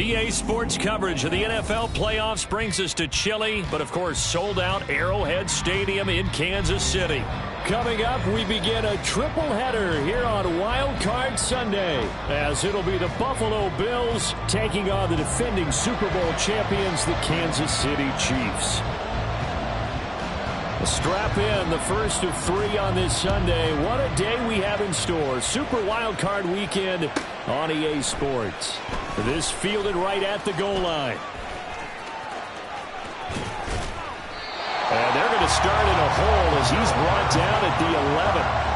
EA Sports coverage of the NFL playoffs brings us to chilly, but of course sold-out Arrowhead Stadium in Kansas City. Coming up, we begin a triple header here on Wild Card Sunday, as it'll be the Buffalo Bills taking on the defending Super Bowl champions, the Kansas City Chiefs. Strap in, the first of 3 on this Sunday. What a day we have in store. Super Wild Card Weekend on EA Sports. This fielded right at the goal line. And they're going to start in a hole as he's brought down at the 11.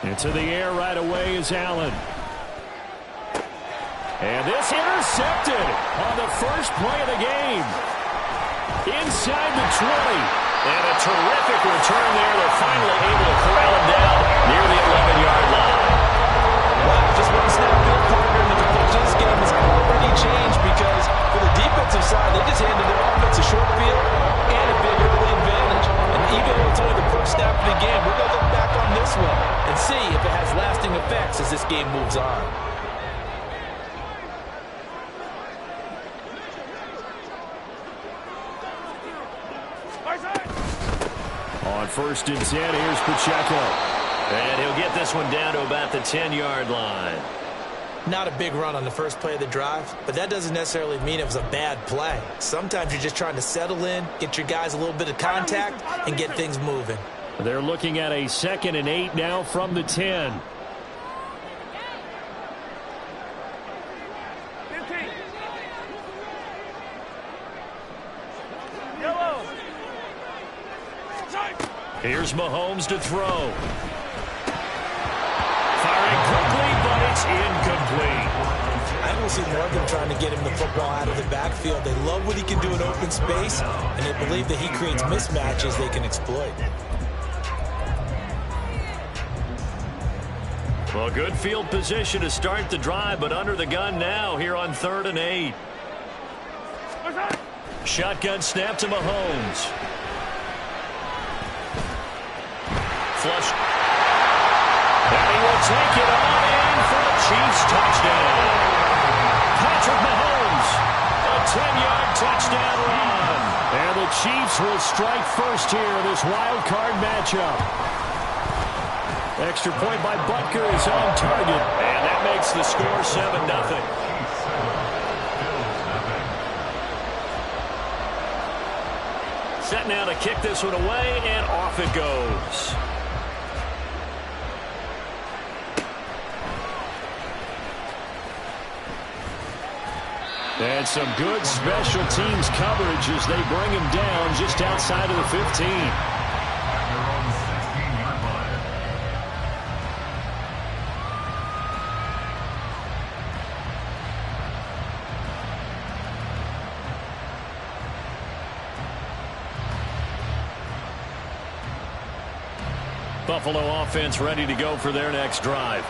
Into the air right away is Allen. And this intercepted on the first play of the game. Inside the 20. And a terrific return there. They're finally able to corral him down near the 11-yard line. Well, just one snap field partner in the completions game has already changed, because for the defensive side, they just handed their offense a short field and a big early advantage. And even though it's only the first snap of the game, we're going to look back on this one and see if it has lasting effects as this game moves on. On 1st and 10, here's Pacheco. And he'll get this one down to about the 10-yard line. Not a big run on the first play of the drive, but that doesn't necessarily mean it was a bad play. Sometimes you're just trying to settle in, get your guys a little bit of contact, and get things moving. They're looking at a 2nd and 8 now from the 10. Here's Mahomes to throw. Firing quickly, but it's incomplete. I don't see Morgan trying to get him the football out of the backfield. They love what he can do in open space, and they believe that he creates mismatches they can exploit. Well, good field position to start the drive, but under the gun now here on 3rd and 8. Shotgun snap to Mahomes. Flush. And he will take it on in for a Chiefs touchdown. Patrick Mahomes, a 10-yard touchdown run. And the Chiefs will strike first here in this wild card matchup. Extra point by Butker is on target. And that makes the score 7-0. Set now to kick this one away, and off it goes. And some good special teams coverage as they bring him down just outside of the 15. Buffalo offense ready to go for their next drive.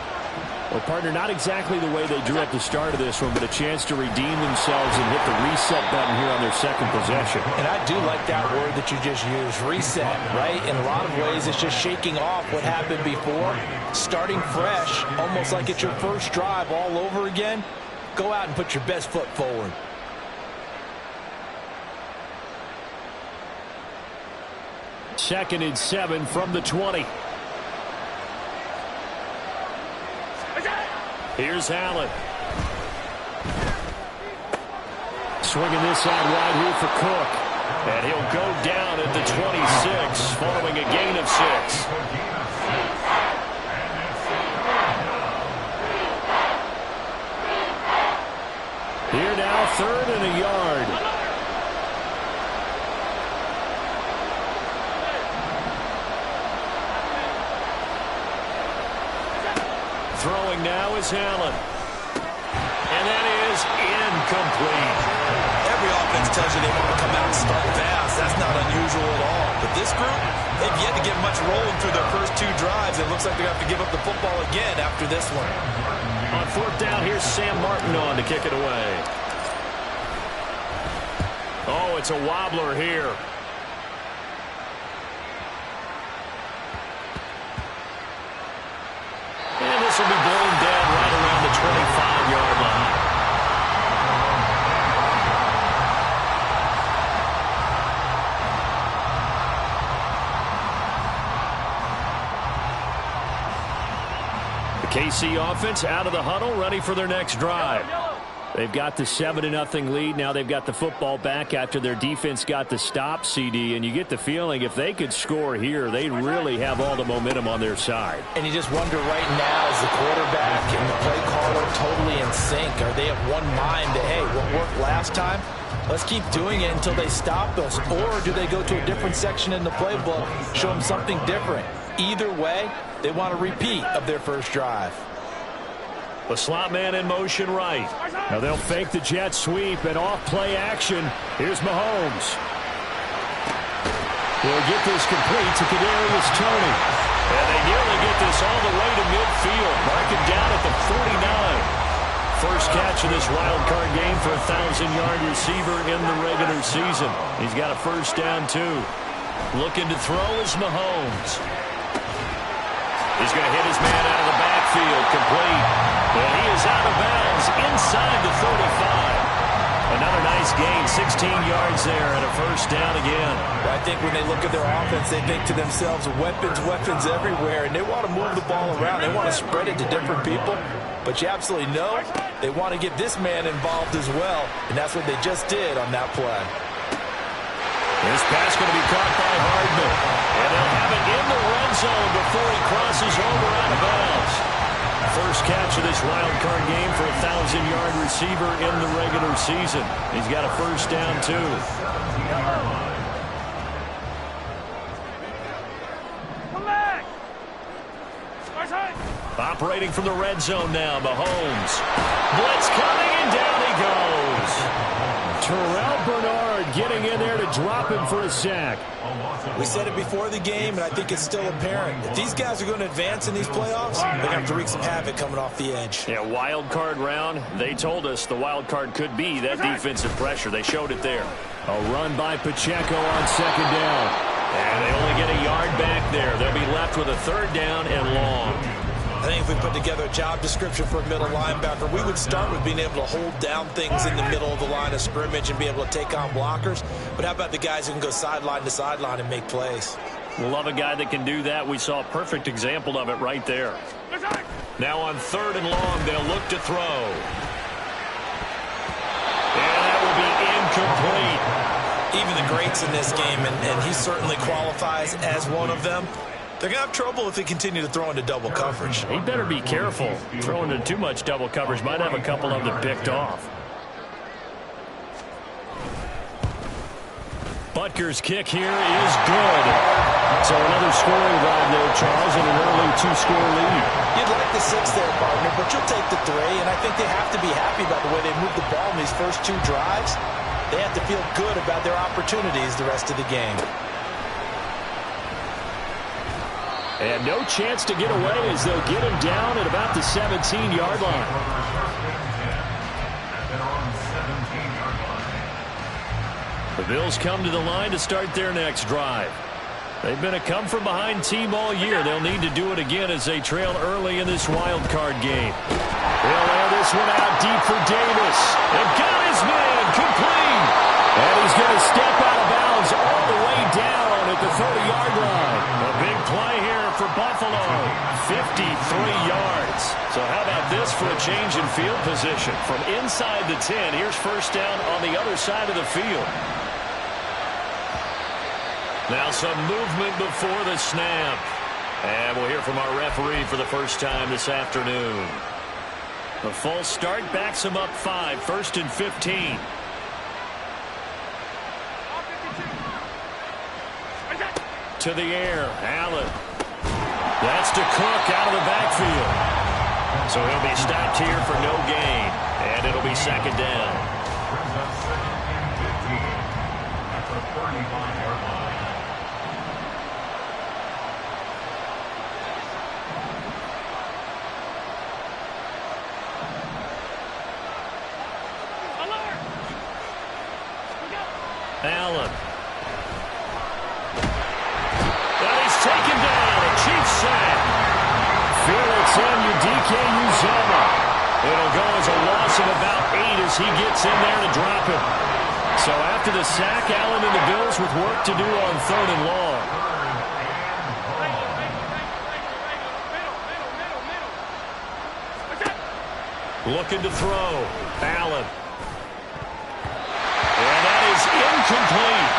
Well, partner, not exactly the way they drew up the start of this one, but a chance to redeem themselves and hit the reset button here on their second possession. And I do like that word that you just used, reset, right? In a lot of ways, it's just shaking off what happened before, starting fresh, almost like it's your first drive all over again. Go out and put your best foot forward. Second and 7 from the 20. Here's Allen. Swinging this out wide here for Cook. And he'll go down at the 26 following a gain of 6. Here now, 3rd and a yard. Throwing now is Allen. And that is incomplete. Every offense tells you they want to come out and start fast. That's not unusual at all. But this group, they've yet to get much rolling through their first 2 drives. It looks like they're going to have to give up the football again after this one. On 4th down, here's Sam Martin on to kick it away. Oh, it's a wobbler here. And this will be blown down right around the 25-yard line. The KC offense out of the huddle, ready for their next drive. They've got the 7-0 lead. Now they've got the football back after their defense got the stop, CD. And you get the feeling if they could score here, they really have all the momentum on their side. And you just wonder right now, is the quarterback and the play caller totally in sync? Are they of one mind that, hey, what worked last time, let's keep doing it until they stop us? Or do they go to a different section in the playbook, show them something different? Either way, they want a repeat of their first drive. The slot man in motion right. Now they'll fake the jet sweep and off play action. Here's Mahomes. He'll get this complete to Kadarius Toney. And they nearly get this all the way to midfield. Mark it down at the 49. First catch of this wild card game for a 1,000-yard receiver in the regular season. He's got a first down, too. Looking to throw is Mahomes. He's going to hit his man out of the backfield, complete. Well, he is out of bounds inside the 35. Another nice gain, 16 yards there, and a first down again. Well, I think when they look at their offense, they think to themselves, weapons, weapons everywhere, and they want to move the ball around. They want to spread it to different people, but you absolutely know they want to get this man involved as well, and that's what they just did on that play. This pass going to be caught by Hardman. And they'll have it in the red zone before he crosses over out of bounds. First catch of this wild card game for a 1,000-yard receiver in the regular season. He's got a first down, too. Operating from the red zone now, Mahomes. Blitz coming, and down he goes. Terrell Bernard getting in there to drop him for a sack. We said it before the game, and I think it's still apparent. If these guys are going to advance in these playoffs, they're going to have to wreak some havoc coming off the edge. Yeah, wild card round. They told us the wild card could be that defensive pressure. They showed it there. A run by Pacheco on second down. And they only get a yard back there. They'll be left with a third down and long. I think if we put together a job description for a middle linebacker, we would start with being able to hold down things in the middle of the line of scrimmage and be able to take on blockers. But how about the guys who can go sideline to sideline and make plays? Love a guy that can do that. We saw a perfect example of it right there. Now on 3rd and long, they'll look to throw. And that will be incomplete. Even the greats in this game, and he certainly qualifies as one of them, they're going to have trouble if they continue to throw into double coverage. He better be careful. Throwing into too much double coverage might have a couple of them picked off. Butker's kick here is good. So another scoring drive there, Charles, and an early 2-score lead. You'd like the 6 there, partner, but you'll take the 3, and I think they have to be happy about the way they moved the ball in these first 2 drives. They have to feel good about their opportunities the rest of the game. And no chance to get away as they'll get him down at about the 17-yard line. The Bills come to the line to start their next drive. They've been a come-from-behind team all year. They'll need to do it again as they trail early in this wild card game. They'll air this one out deep for Davis. They've got his man complete. And he's going to step out of bounds all the way down at the 30-yard line. A big play here for Buffalo. 53 yards. So how about this for a change in field position? From inside the 10, here's first down on the other side of the field. Now some movement before the snap. And we'll hear from our referee for the first time this afternoon. The false start backs him up 5, 1st and 15. To the air, Allen. That's to Cook out of the backfield. So he'll be stopped here for no gain. And it'll be second down. Allen. And he's taken down. A Chiefs sack. Felix Anudike Uzomah. It'll go as a loss of about 8 as he gets in there to drop it. So after the sack, Allen and the Bills with work to do on 3rd and long. Looking to throw. Allen. And that is incomplete.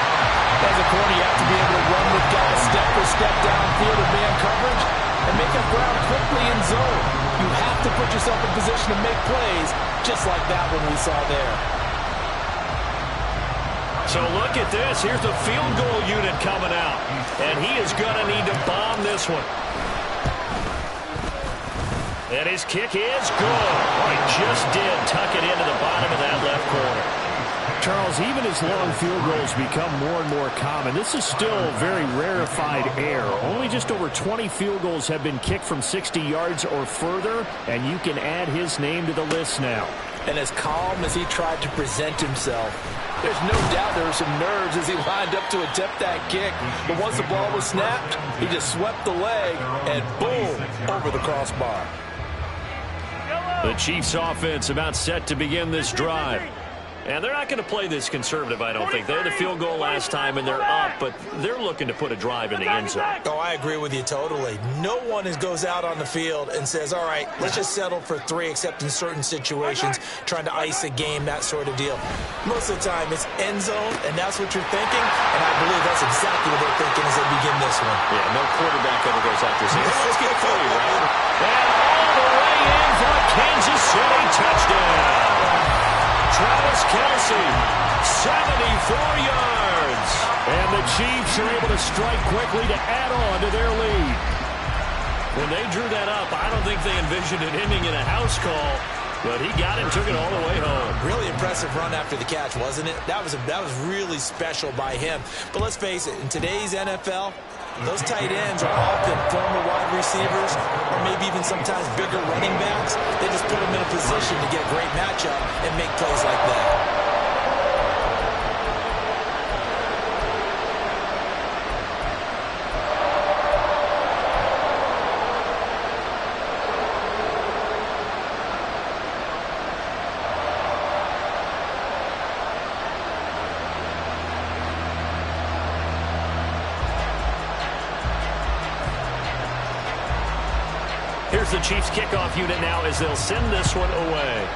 As a corner, you have to be able to run with guys step for step downfield in man coverage and make up ground quickly in zone. You have to put yourself in position to make plays, just like that one we saw there. So look at this. Here's the field goal unit coming out. And he is going to need to bomb this one. And his kick is good. Oh, he just did tuck it into the bottom of that left corner. Charles, even as long field goals become more and more common, this is still very rarefied air. Only just over 20 field goals have been kicked from 60 yards or further, and you can add his name to the list now. And as calm as he tried to present himself, there's no doubt there were some nerves as he lined up to attempt that kick. But once the ball was snapped, he just swept the leg and boom, over the crossbar. The Chiefs offense about set to begin this drive. And they're not going to play this conservative, I don't think. They had a field goal last time, and they're up, but they're looking to put a drive in the end zone. Oh, I agree with you totally. No one goes out on the field and says, all right, let's just settle for 3, except in certain situations, trying to ice a game, that sort of deal. Most of the time, it's end zone, and that's what you're thinking, and I believe that's exactly what they're thinking as they begin this one. Yeah, no quarterback ever goes out there saying, let's get 40, right? And all the way in for a Kansas City touchdown. Travis Kelce, 74 yards. And the Chiefs are able to strike quickly to add on to their lead. When they drew that up, I don't think they envisioned it ending in a house call, but he got it and took it all the way home. Really impressive run after the catch, wasn't it? That was really special by him. But let's face it, in today's NFL, those tight ends are often former wide receivers or maybe even sometimes bigger running backs. They just put them in a position to get a great matchup and make plays like that. Here's the Chiefs kickoff unit now as they'll send this one away.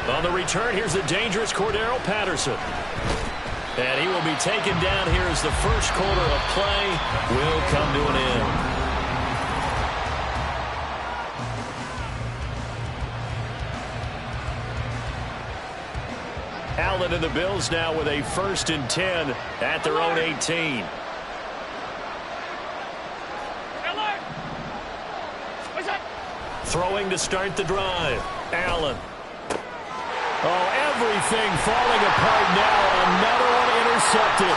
On the return, here's the dangerous Cordero Patterson. And he will be taken down here as the first quarter of play will come to an end. Allen and the Bills now with a 1st and 10 at their own 18. Throwing to start the drive. Allen. Oh, everything falling apart now. Another one intercepted.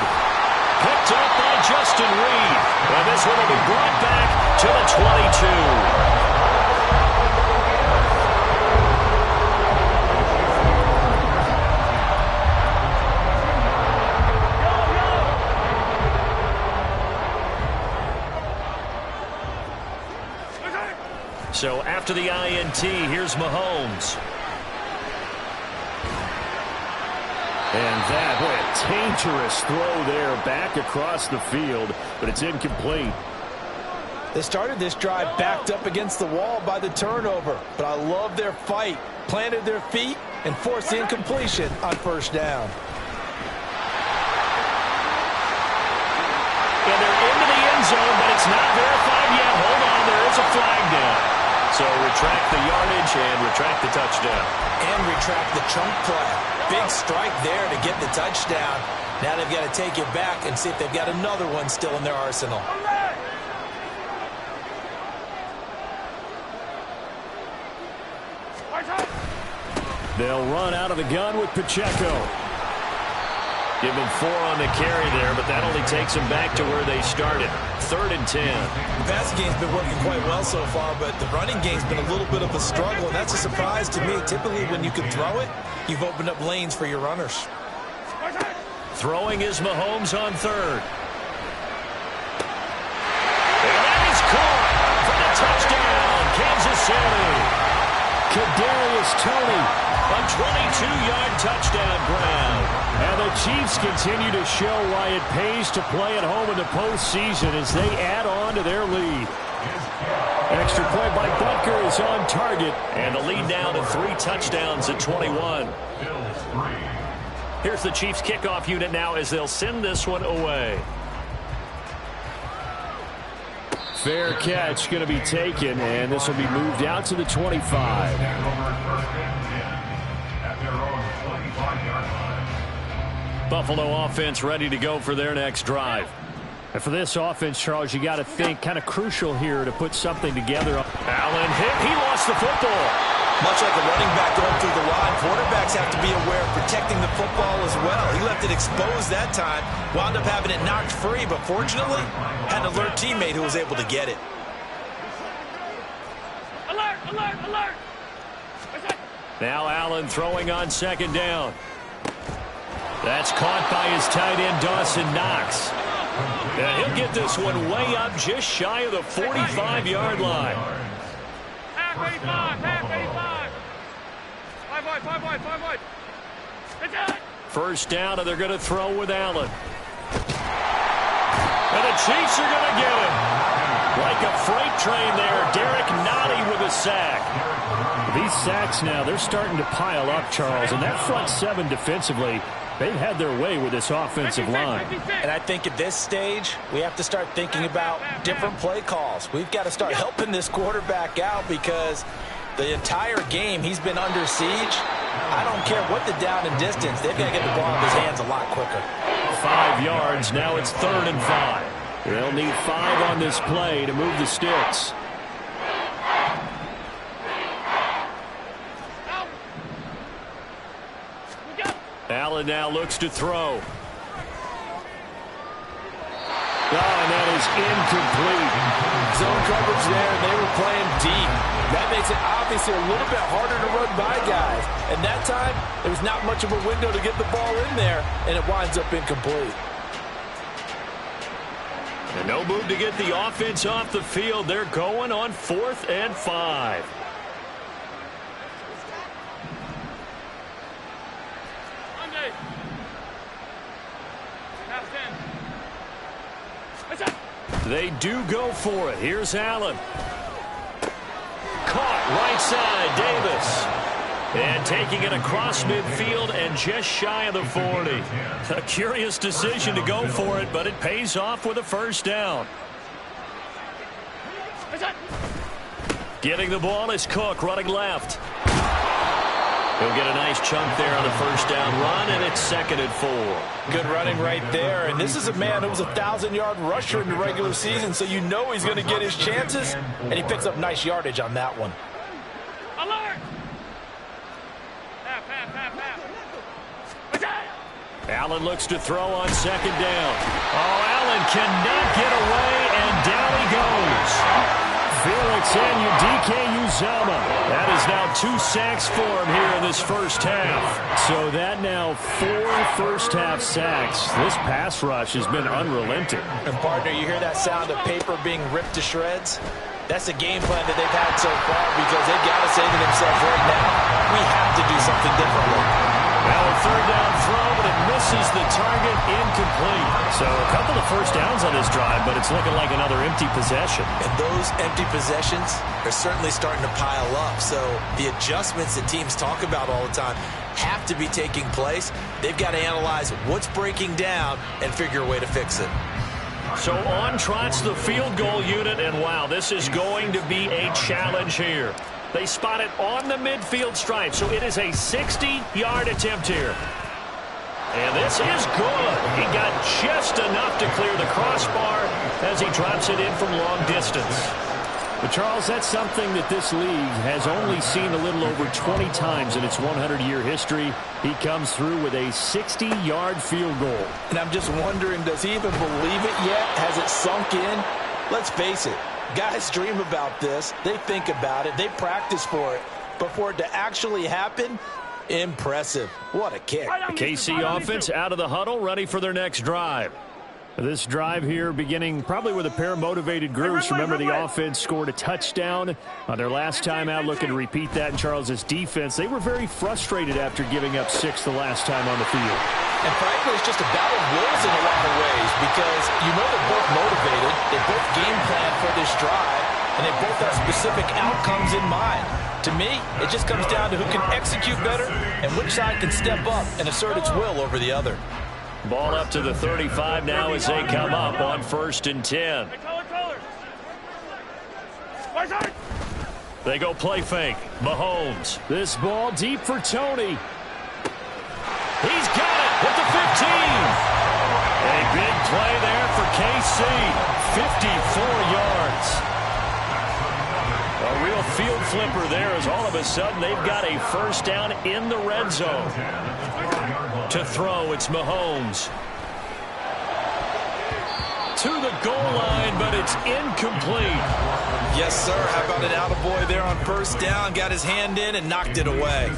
Picked up by Justin Reed. And this one will be brought back to the 22. So after the INT, here's Mahomes. And that, what a dangerous throw there back across the field, but it's incomplete. They started this drive backed up against the wall by the turnover, but I love their fight. Planted their feet and forced the incompletion on 1st down. And they're into the end zone, but it's not verified yet. Hold on, there is a flag down. So retract the yardage and retract the touchdown. And retract the chunk play. Big strike there to get the touchdown. Now they've got to take it back and see if they've got another one still in their arsenal. They'll run out of the gun with Pacheco. Give them 4 on the carry there, but that only takes them back to where they started. 3rd and 10. The passing game's been working quite well so far, but the running game's been a little bit of a struggle, and that's a surprise to me. Typically, when you can throw it, you've opened up lanes for your runners. Throwing is Mahomes on 3rd. And that is caught for the touchdown, Kansas City. Kadarius Toney. A 22-yard touchdown grab. And the Chiefs continue to show why it pays to play at home in the postseason as they add on to their lead. Extra point by Butker is on target. And the lead now to 3 touchdowns at 21. Here's the Chiefs kickoff unit now as they'll send this one away. Fair catch going to be taken, and this will be moved out to the 25. Buffalo offense ready to go for their next drive. And for this offense, Charles, you got to think kind of crucial here to put something together. Allen hit. He lost the football. Much like a running back going through the line, quarterbacks have to be aware of protecting the football as well. He left it exposed that time, wound up having it knocked free, but fortunately, had an alert teammate who was able to get it. Alert, alert, alert! Now Allen throwing on 2nd down. That's caught by his tight end, Dawson Knox. And he'll get this one way up just shy of the 45-yard line. Half 85, half 85. 5 wide, 5 wide. It's it. 1st down, and they're going to throw with Allen. And the Chiefs are going to get him. Like a freight train there, Derek Nottie with a sack. These sacks now, they're starting to pile up, Charles. And that front 7 defensively, they've had their way with this offensive line. And I think at this stage, we have to start thinking about different play calls. We've got to start helping this quarterback out because the entire game he's been under siege. I don't care what the down and distance. They've got to get the ball in his hands a lot quicker. 5 yards. Now it's 3rd and 5. They'll need 5 on this play to move the sticks. Allen now looks to throw. And that is incomplete. Zone coverage there, and they were playing deep. That makes it obviously a little bit harder to run by guys. And that time, there was not much of a window to get the ball in there, and it winds up incomplete. And no move to get the offense off the field. They're going on 4th and 5. Monday. Half 10. It's it. They do go for it. Here's Allen. Caught right side, Davis. And taking it across midfield and just shy of the 40. A curious decision to go for it, but it pays off with a 1st down. It's it. Getting the ball is Cook running left. He'll get a nice chunk there on the 1st down run, and it's 2nd and 4. Good running right there. And this is a man who was a 1,000-yard rusher in the regular season, so you know he's going to get his chances, and he picks up nice yardage on that one. Alert. Half. It's it. Allen looks to throw on 2nd down. Oh, Allen cannot get away, and down he goes. Felix Anudike-Uzomah. That is now 2 sacks for him here in this 1st half. So that now 4 first-half sacks. This pass rush has been unrelenting. And, partner, you hear that sound of paper being ripped to shreds? That's the game plan that they've had so far because they've got to say to themselves right now, we have to do something differently. Now a 3rd down throw, but it misses the target, incomplete. So a couple of 1st downs on this drive, but it's looking like another empty possession. And those empty possessions are certainly starting to pile up. So the adjustments that teams talk about all the time have to be taking place. They've got to analyze what's breaking down and figure a way to fix it. So on trots the field goal unit, and wow, this is going to be a challenge here. They spot it on the midfield stripe, so it is a 60-yard attempt here. And this is good. He got just enough to clear the crossbar as he drops it in from long distance. But Charles, that's something that this league has only seen a little over 20 times in its 100-year history. He comes through with a 60-yard field goal. And I'm just wondering, does he even believe it yet? Has it sunk in? Let's face it, guys dream about this. They think about it. They practice for it. But for it to actually happen, impressive. What a kick. The KC offense out of the huddle, ready for their next drive. This drive here beginning probably with a pair of motivated groups. Remember, the offense scored a touchdown on their last time out, looking to repeat that in Charles's defense. They were very frustrated after giving up 6 the last time on the field. And frankly, it's just a battle of wills in a lot of ways because you know they're both motivated. They both game plan for this drive, and they both have specific outcomes in mind. To me, it just comes down to who can execute better and which side can step up and assert its will over the other. Ball up to the 35 now as they come up on 1st and 10. They go play fake. Mahomes. This ball deep for Tony. He's got it with the 15. A big play there for KC. 54 yards. A real field flipper there as all of a sudden they've got a first down in the red zone. To throw, it's Mahomes. To the goal line, but it's incomplete. Yes, sir. How about an attaboy there on first down? Got his hand in and knocked it away.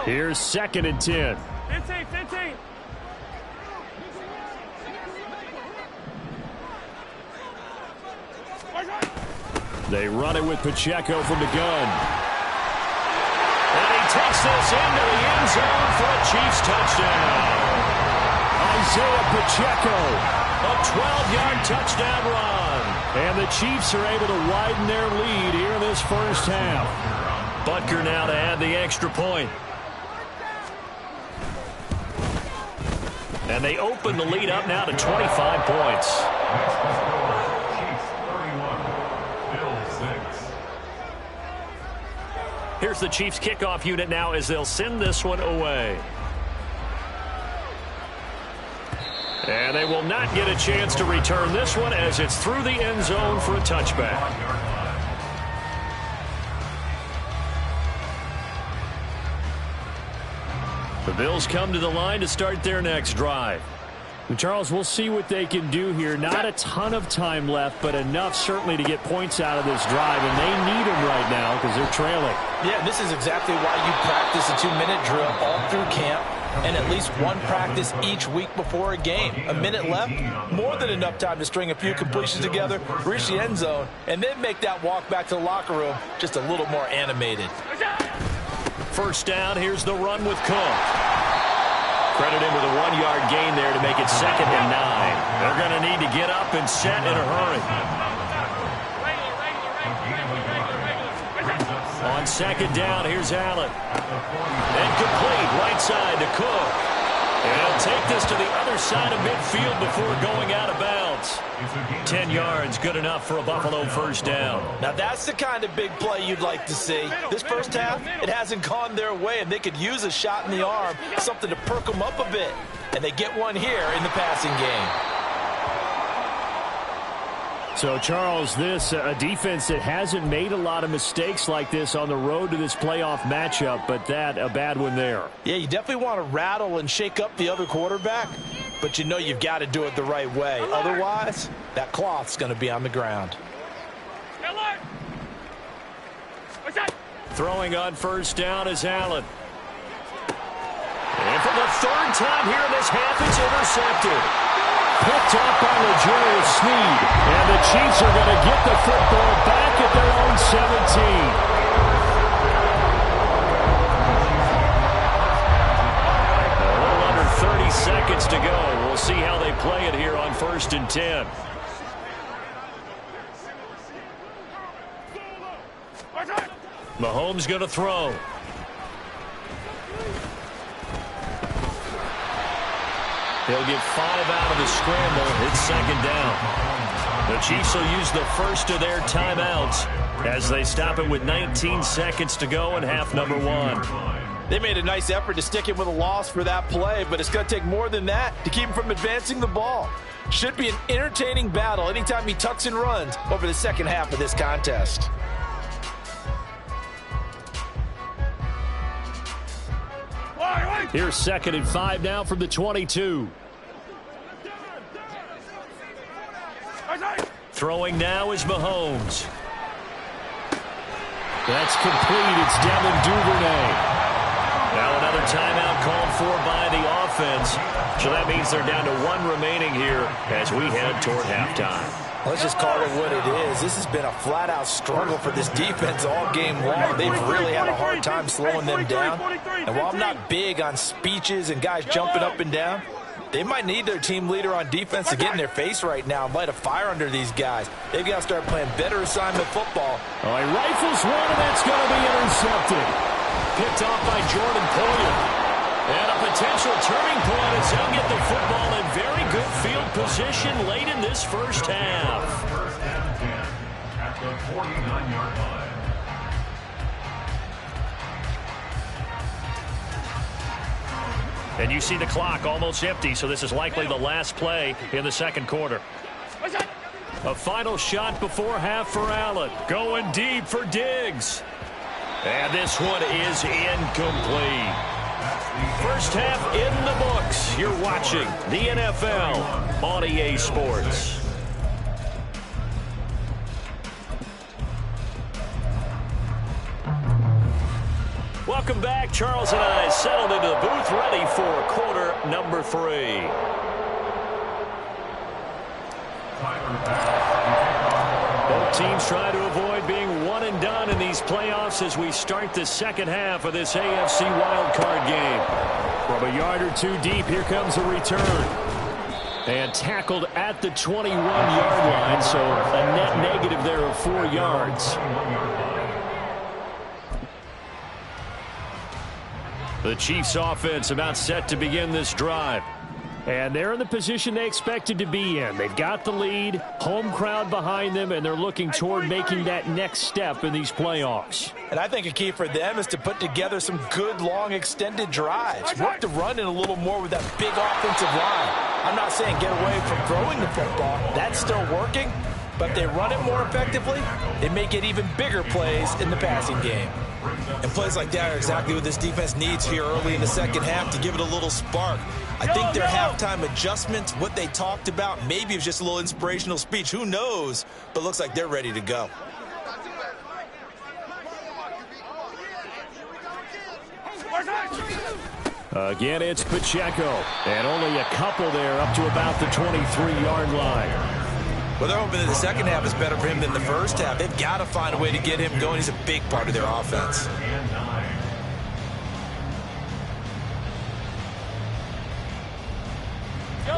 Here's 2nd and 10. 15. They run it with Pacheco from the gun. And he takes this into the end zone for a Chiefs touchdown. Isaiah Pacheco. A 12-yard touchdown run. And the Chiefs are able to widen their lead here in this first half. Butker now to add the extra point. And they open the lead up now to 25 points. Here's the Chiefs kickoff unit now as they'll send this one away. And they will not get a chance to return this one as it's through the end zone for a touchback. The Bills come to the line to start their next drive. And Charles, we'll see what they can do here. Not a ton of time left, but enough certainly to get points out of this drive, and they need them right now because they're trailing. Yeah, this is exactly why you practice a 2-minute drill all through camp and at least one practice each week before a game. A minute left, more than enough time to string a few completions together, reach the end zone, and then make that walk back to the locker room just a little more animated. First down, here's the run with Cook. Credit him with a 1-yard gain there to make it 2nd and 9. They're going to need to get up and set in a hurry. On 2nd down, here's Allen. And complete, right side to Cook. And he'll take this to the other side of midfield before going out of bounds. 10 yards, good enough for a Buffalo first down. Now that's the kind of big play you'd like to see. This first half, it hasn't gone their way, and they could use a shot in the arm, something to perk them up a bit. And they get one here in the passing game. So, Charles, this a defense that hasn't made a lot of mistakes like this on the road to this playoff matchup, but that a bad one there. Yeah, you definitely want to rattle and shake up the other quarterback, but you know you've got to do it the right way. Otherwise, that cloth's going to be on the ground. Throwing on first down is Allen. And for the 3rd time here in this half, it's intercepted. Picked up by L'Jarius Sneed. And the Chiefs are going to get the football back at their own 17. A little under 30 seconds to go. We'll see how they play it here on 1st and 10. Mahomes going to throw. He'll get 5 out of the scramble. It's 2nd down. The Chiefs will use the first of their timeouts as they stop it with 19 seconds to go in half number 1. They made a nice effort to stick him with a loss for that play, but it's going to take more than that to keep him from advancing the ball. Should be an entertaining battle anytime he tucks and runs over the second half of this contest. Here's 2nd and 5 now from the 22. Throwing now is Mahomes. That's complete. It's Devin Duvernay. Now another timeout called for by the offense. So that means they're down to 1 remaining here as we head toward halftime. Let's just call it what it is. This has been a flat-out struggle for this defense all game long. They've really had a hard time slowing them down. And while I'm not big on speeches and guys jumping up and down, they might need their team leader on defense to get in their face right now and light a fire under these guys. They've got to start playing better assignment football. Oh, he rifles one, and that's going to be intercepted. Picked off by Jordan Poyer. And a potential turning point as he'll get the football in very good field position late in this first half. At the 49-yard line. And you see the clock almost empty, so this is likely the last play in the second quarter. A final shot before half for Allen. Going deep for Diggs. And this one is incomplete. First half in the books. You're watching the NFL on EA Sports. Welcome back. Charles and I settled into the booth, ready for quarter number 3. Both teams try to avoid being one and done in these playoffs as we start the second half of this AFC wildcard game. From a yard or 2 deep, here comes a return. And tackled at the 21-yard line, so a net negative there of 4 yards. The Chiefs offense about set to begin this drive. And they're in the position they expected to be in. They've got the lead, home crowd behind them, and they're looking toward making that next step in these playoffs. And I think a key for them is to put together some good, long, extended drives. Work the run in a little more with that big offensive line. I'm not saying get away from throwing the football. That's still working. But if they run it more effectively, they may get even bigger plays in the passing game. And plays like that are exactly what this defense needs here early in the second half to give it a little spark. I think their halftime adjustments, what they talked about, maybe it was just a little inspirational speech. Who knows? But looks like they're ready to go. Again, it's Pacheco. And only a couple there up to about the 23-yard line. Well, they're hoping that the second half is better for him than the first half. They've got to find a way to get him going. He's a big part of their offense.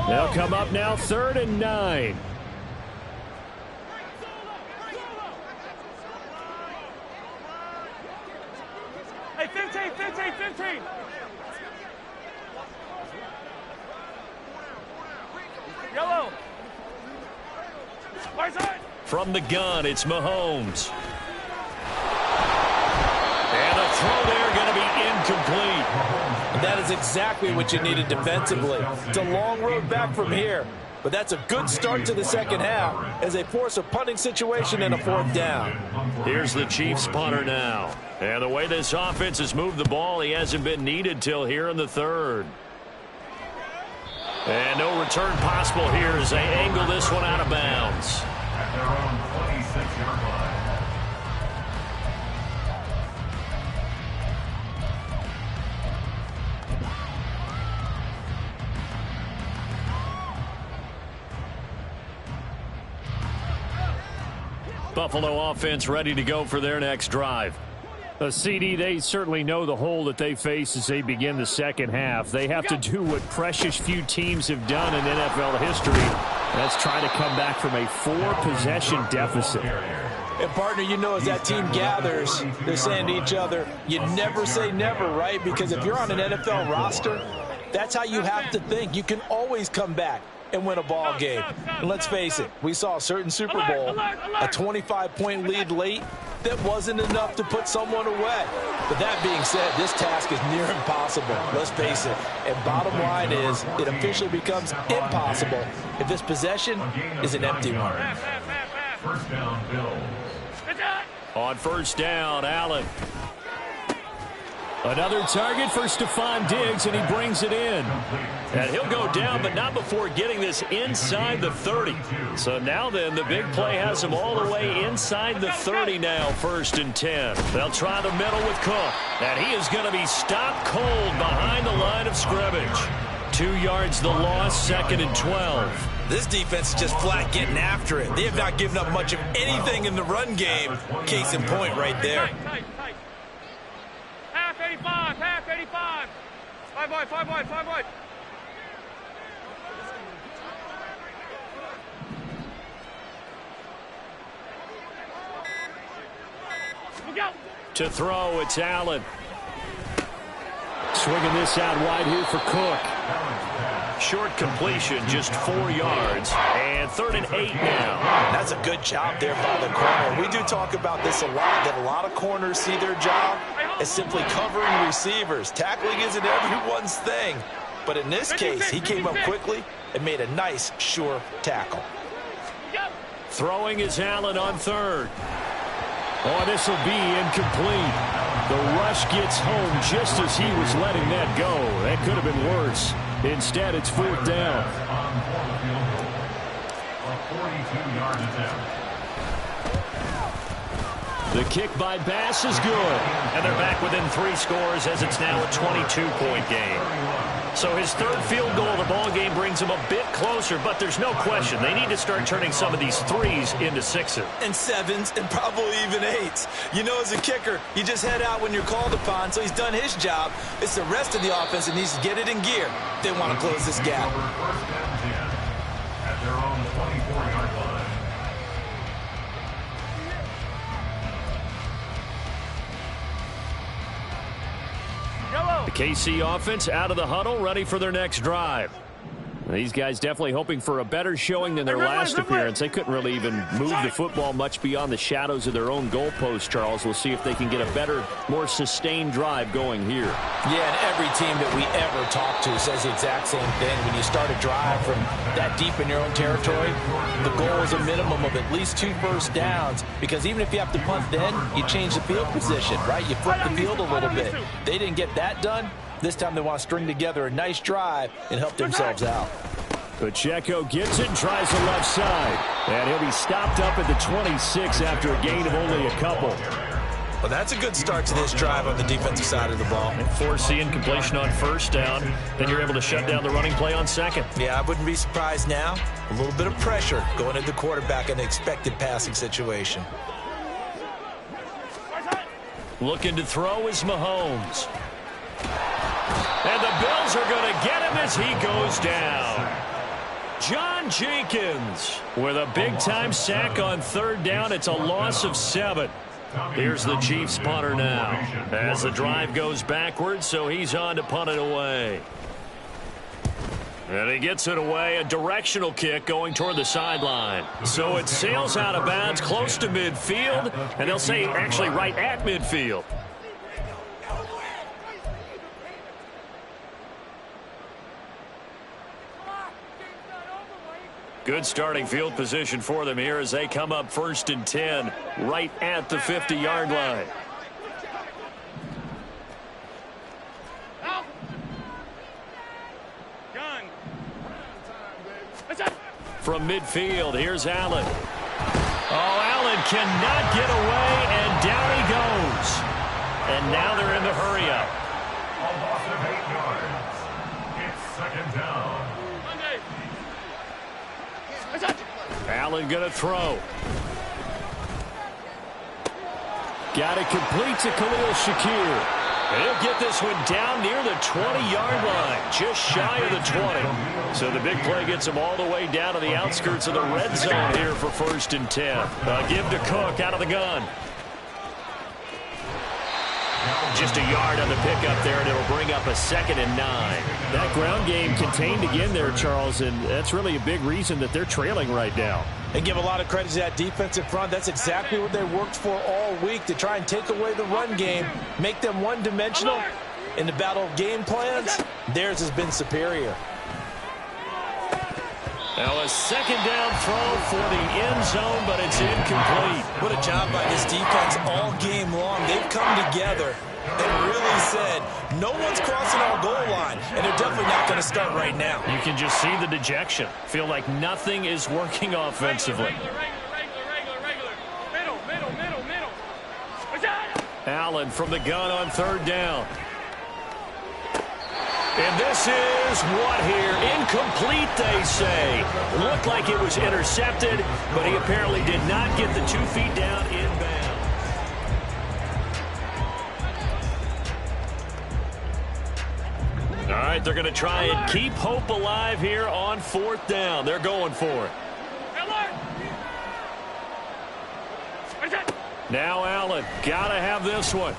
They'll come up now 3rd and 9. Hey, 15. Yellow. From the gun, it's Mahomes. And a throw there going to be incomplete. That is exactly what you needed defensively. It's a long road back from here. But that's a good start to the second half as they force a punting situation and a 4th down. Here's the Chiefs punter now. And the way this offense has moved the ball, he hasn't been needed till here in the 3rd. And no return possible here as they angle this one out of bounds. At their own 26-yard line. Buffalo offense ready to go for their next drive. CD, they certainly know the hole that they face as they begin the second half. They have to do what precious few teams have done in NFL history. That's try to come back from a 4-possession deficit. And, partner, you know as that team gathers, they're saying to each other, you never say never, right? Because if you're on an NFL roster, that's how you have to think. You can always come back and win a ball game. And let's face it, we saw a certain Super Bowl, a 25-point lead late, that wasn't enough to put someone away. But that being said, this task is near impossible. Let's face it. And bottom line is, it officially becomes impossible if this possession is an empty one. First down, Bills. On first down, Allen. Another target for Stephon Diggs, and he brings it in. And he'll go down, but not before getting this inside the 30. So now then, the big play has him all the way inside the 30 now, 1st and 10. They'll try the middle with Cook, and he is going to be stopped cold behind the line of scrimmage. 2 yards the loss, 2nd and 12. This defense is just flat getting after it. They have not given up much of anything in the run game. Case in point right there. Tight. Half 85, half 85. 5 wide. Look out. To throw, it's Allen. Swinging this out wide here for Cook. Short completion, just 4 yards. And 3rd and 8 now. That's a good job there by the corner. We do talk about this a lot, that a lot of corners see their job as simply covering receivers. Tackling isn't everyone's thing. But in this case, he came up quickly and made a nice, sure tackle. Throwing is Allen on 3rd. Oh, this will be incomplete. The rush gets home just as he was letting that go. That could have been worse. Instead, it's 4th down. On the field goal. A 42-yard attempt. The kick by Bass is good. And they're back within 3 scores as it's now a 22-point game. So his 3rd field goal of the ball game brings him a bit closer, but there's no question they need to start turning some of these 3s into 6s. And 7s and probably even 8s. You know, as a kicker, you just head out when you're called upon, so he's done his job. It's the rest of the offense that needs to get it in gear. They want to close this gap. First and 10 at their own 24-yard line. The KC offense out of the huddle, ready for their next drive. These guys definitely hoping for a better showing than their last appearance. They couldn't really even move the football much beyond the shadows of their own goalpost, Charles. We'll see if they can get a better, more sustained drive going here. Yeah, and every team that we ever talk to says the exact same thing. When you start a drive from that deep in your own territory, the goal is a minimum of at least 2 first downs, because even if you have to punt then, you change the field position, right? You flip the field a little bit. They didn't get that done. This time they want to string together a nice drive and help themselves out. Pacheco gets it and tries the left side. And he'll be stopped up at the 26 after a gain of only a couple. Well, that's a good start to this drive on the defensive side of the ball. And forcing completion on first down. Then you're able to shut down the running play on second. Yeah, I wouldn't be surprised now. A little bit of pressure going at the quarterback in an expected passing situation. Looking to throw is Mahomes. And the Bills are going to get him as he goes down. John Jenkins with a big-time sack on 3rd down. It's a loss of 7. Here's the Chiefs punter now as the drive goes backwards, so he's on to punt it away. And he gets it away, a directional kick going toward the sideline. So it sails out of bounds close to midfield, and they'll say actually right at midfield. Good starting field position for them here as they come up 1st and 10 right at the 50-yard line. From midfield, here's Allen. Oh, Allen cannot get away, and down he goes. And now they're in the hurry-up. A loss of 8 yards. It's 2nd down. Allen going to throw. Got it complete to Khalil Shakir. He'll get this one down near the 20-yard line, just shy of the 20. So the big play gets him all the way down to the outskirts of the red zone here for 1st and 10. Give to Cook out of the gun. Just a yard on the pickup there, and it'll bring up a 2nd and 9. That ground game contained again there, Charles, and that's really a big reason that they're trailing right now. And give a lot of credit to that defensive front. That's exactly what they worked for all week, to try and take away the run game, make them one-dimensional. In the battle of game plans, theirs has been superior. Now a second down throw for the end zone, but it's incomplete. What a job by this defense all game long. They've come together and really said, no one's crossing our goal line, and they're definitely not going to start right now. You can just see the dejection. Feel like nothing is working offensively. Middle. Allen from the gun on third down. And this is what here? Incomplete, they say. Looked like it was intercepted, but he apparently did not get the 2 feet down inbound. All right, they're going to try and keep hope alive here on fourth down. They're going for it. Now Allen, got to have this one.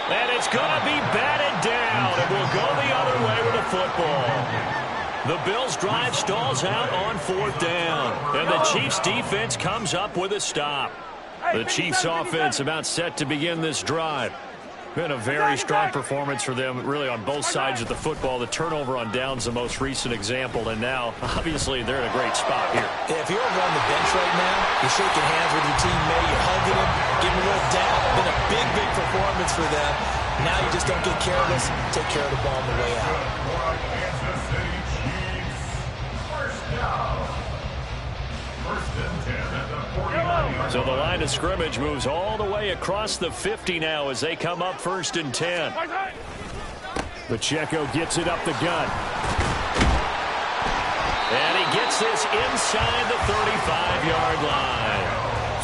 And it's going to be batted down. It will go the other way with the football. The Bills' drive stalls out on fourth down. And the Chiefs' defense comes up with a stop. The Chiefs' offense about set to begin this drive. Been a very strong performance for them, really, on both sides of the football. The turnover on downs, the most recent example, and now, obviously, they're in a great spot here. Yeah, if you're over on the bench right now, you're shaking hands with your teammate, you're hugging him, giving him a little dab. Been a big performance for them. Now you just don't get careless. Take care of the ball on the way out. Kansas City Chiefs. First down. First and 10 at the 49. So the line of scrimmage moves all the way across the 50 now as they come up first and 10. Pacheco gets it up the gut. And he gets this inside the 35-yard line.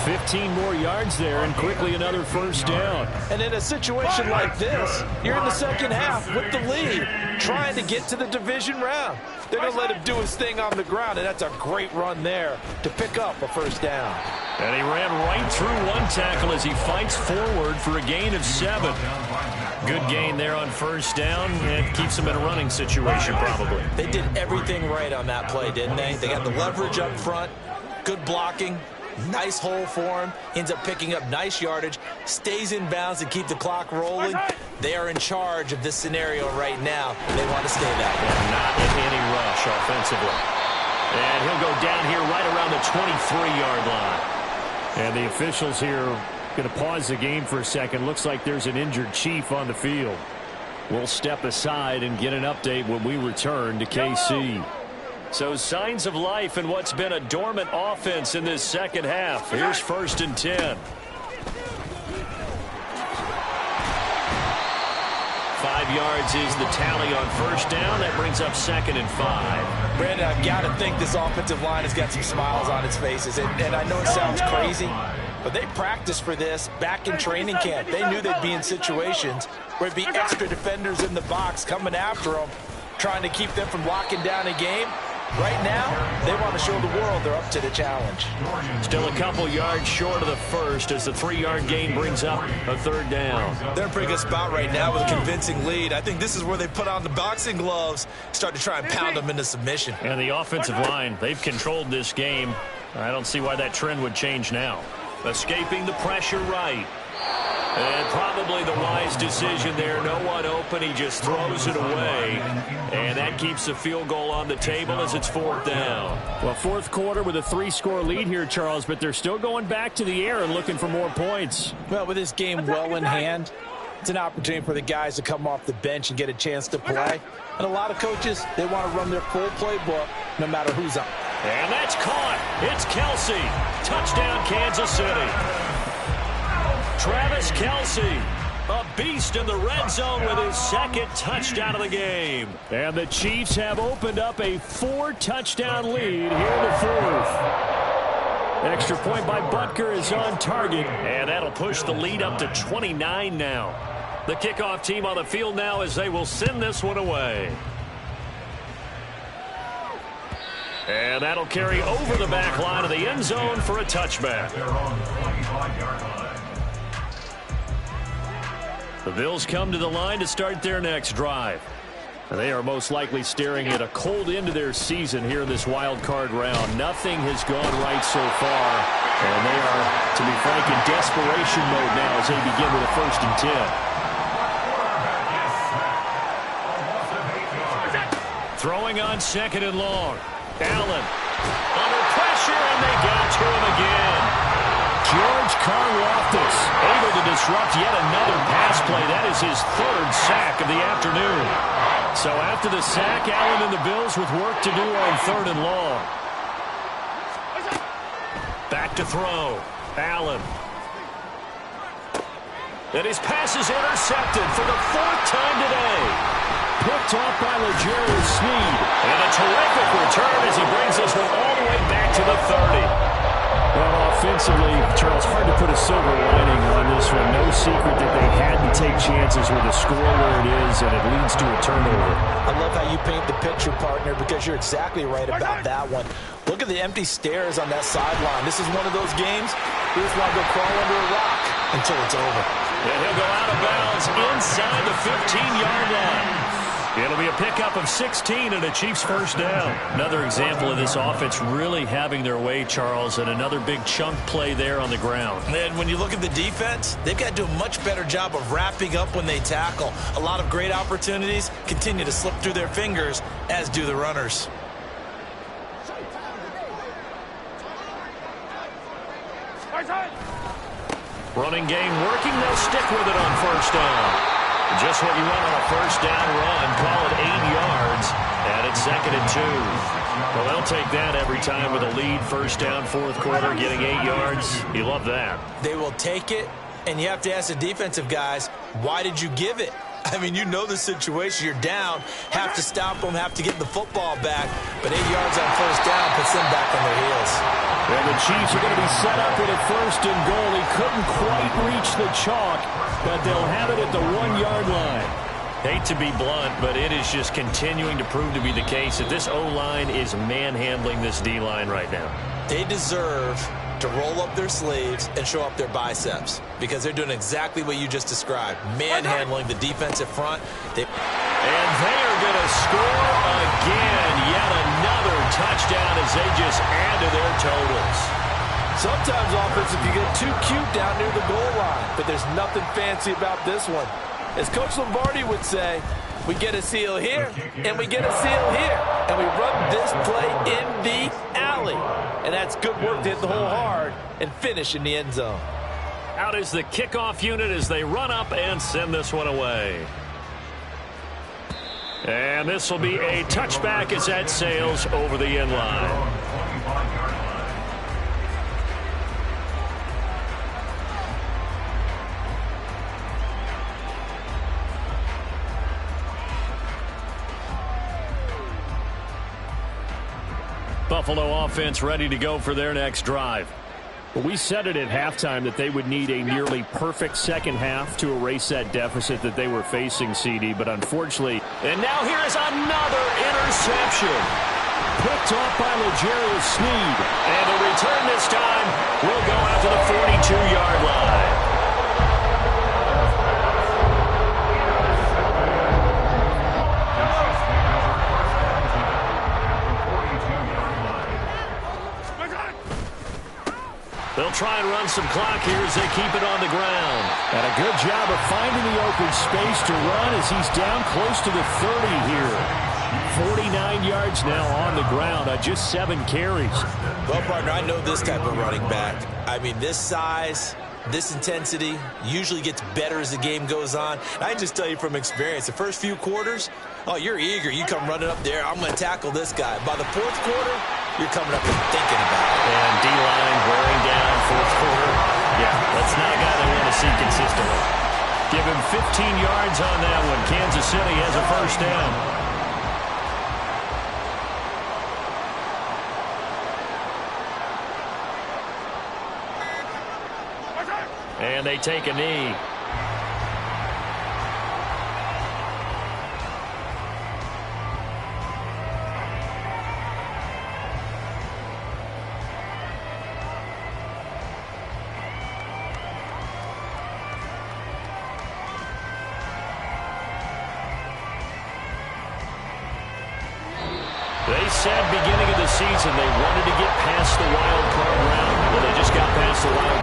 15 more yards there, and quickly another first down. And in a situation like this, you're in the second half with the lead, trying to get to the division round. They're going to let him do his thing on the ground, and that's a great run there to pick up a first down. And he ran right through one tackle as he fights forward for a gain of 7. Good gain there on first down, and keeps him in a running situation probably. They did everything right on that play, didn't they? They got the leverage up front, good blocking, nice hole for him, ends up picking up nice yardage, stays in bounds to keep the clock rolling. They are in charge of this scenario right now. They want to stay that way. Not in any rush offensively. And he'll go down here right around the 23-yard line. And the officials here going to pause the game for a second. Looks like there's an injured Chief on the field. We'll step aside and get an update when we return to KC. So signs of life in what's been a dormant offense in this second half. Here's first and 10. 5 yards is the tally on first down. That brings up second and 5. Brandon, I've got to think this offensive line has got some smiles on its faces. And I know it sounds crazy, but they practiced for this back in training camp. They knew they'd be in situations where it'd be extra defenders in the box coming after them, trying to keep them from locking down a game. Right now, they want to show the world they're up to the challenge. Still a couple yards short of the first as the 3-yard gain brings up a third down. They're in a pretty good spot right now with a convincing lead. I think this is where they put on the boxing gloves, start to try and pound them into submission. And the offensive line, they've controlled this game. I don't see why that trend would change now. Escaping the pressure right. And probably the wise decision there. No one open. He just throws it away. And that keeps the field goal on the table as it's fourth down. Well, fourth quarter with a 3-score lead here, Charles, but they're still going back to the air and looking for more points. Well, with this game well in hand, it's an opportunity for the guys to come off the bench and get a chance to play. And a lot of coaches, they want to run their full playbook no matter who's up. And that's caught. It's Kelce. Touchdown, Kansas City. Travis Kelce, a beast in the red zone with his second touchdown of the game. And the Chiefs have opened up a 4-touchdown lead here in the fourth. Extra point by Butker is on target. And that'll push the lead up to 29 now. The kickoff team on the field now as they will send this one away. And that'll carry over the back line of the end zone for a touchback. They're on the 25-yard line. The Bills come to the line to start their next drive. They are most likely staring at a cold end to their season here in this wild card round. Nothing has gone right so far, and they are, to be frank, in desperation mode now as they begin with a 1st and 10. Throwing on 2nd and long. Allen under pressure, and they got to him again. George Karlaftis able to disrupt yet another pass play. That is his 3rd sack of the afternoon. So after the sack, Allen and the Bills with work to do on 3rd and long. Back to throw. Allen. And his pass is intercepted for the 4th time today. Picked off by L'Jarius Sneed. And a terrific return as he brings this one all the way back to the 30. Well, offensively, Charles, hard to put a silver lining on this one. No secret that they had to take chances with a score where it is, and it leads to a turnover. I love how you paint the picture, partner, because you're exactly right about that one. Look at the empty stares on that sideline. This is one of those games you just want to go crawl under a rock until it's over. And he'll go out of bounds inside the 15-yard line. It'll be a pickup of 16 and a Chiefs 1st down. Another example of this offense really having their way, Charles, and another big chunk play there on the ground. And when you look at the defense, they've got to do a much better job of wrapping up when they tackle. A lot of great opportunities continue to slip through their fingers, as do the runners. Running game working. They'll stick with it on 1st down. Just what you want on a 1st down run. Call it 8 yards. And it's 2nd and 2. Well, they'll take that every time with a lead. 1st down, 4th quarter, getting 8 yards. You love that. They will take it, and you have to ask the defensive guys, why did you give it? I mean, you know the situation. You're down, have to stop them, have to get the football back. But 8 yards on 1st down puts them back on their heels. Well, the Chiefs are going to be set up with a 1st and goal. He couldn't quite reach the chalk, but they'll have it at the 1-yard line. Hate to be blunt, but it is just continuing to prove to be the case that this O-line is manhandling this D-line right now. They deserve to roll up their sleeves and show up their biceps because they're doing exactly what you just described, manhandling the defensive front. And they are going to score again. Yet another touchdown as they just add to their totals. Sometimes offense, if you get too cute down near the goal line, but there's nothing fancy about this one. As Coach Lombardi would say, we get a seal here, and we get a seal here, and we run this play in the alley. And that's good work to hit the hole hard and finish in the end zone. Out is the kickoff unit as they run up and send this one away. And this will be a touchback as that sails over the end line. Buffalo offense ready to go for their next drive. Well, we said it at halftime that they would need a nearly perfect second half to erase that deficit that they were facing, CD, but unfortunately. And now here is another interception. Picked off by L'Jarius Sneed. And the return this time will go out to the 42-yard line. They'll try and run some clock here as they keep it on the ground. And a good job of finding the open space to run as he's down close to the 30 here. 49 yards now on the ground on just 7 carries. Well, partner, I know this type of running back. I mean, this size, this intensity usually gets better as the game goes on. I can just tell you from experience, the first few quarters, oh, you're eager. You come running up there, I'm going to tackle this guy. By the 4th quarter, you're coming up and thinking about it. And D-line wearing down 4th quarter. Yeah, that's not a guy they want to see consistently. Give him 15 yards on that one. Kansas City has a 1st down. And they take a knee. said beginning of the season they wanted to get past the wild card round. Well, they just got past the wild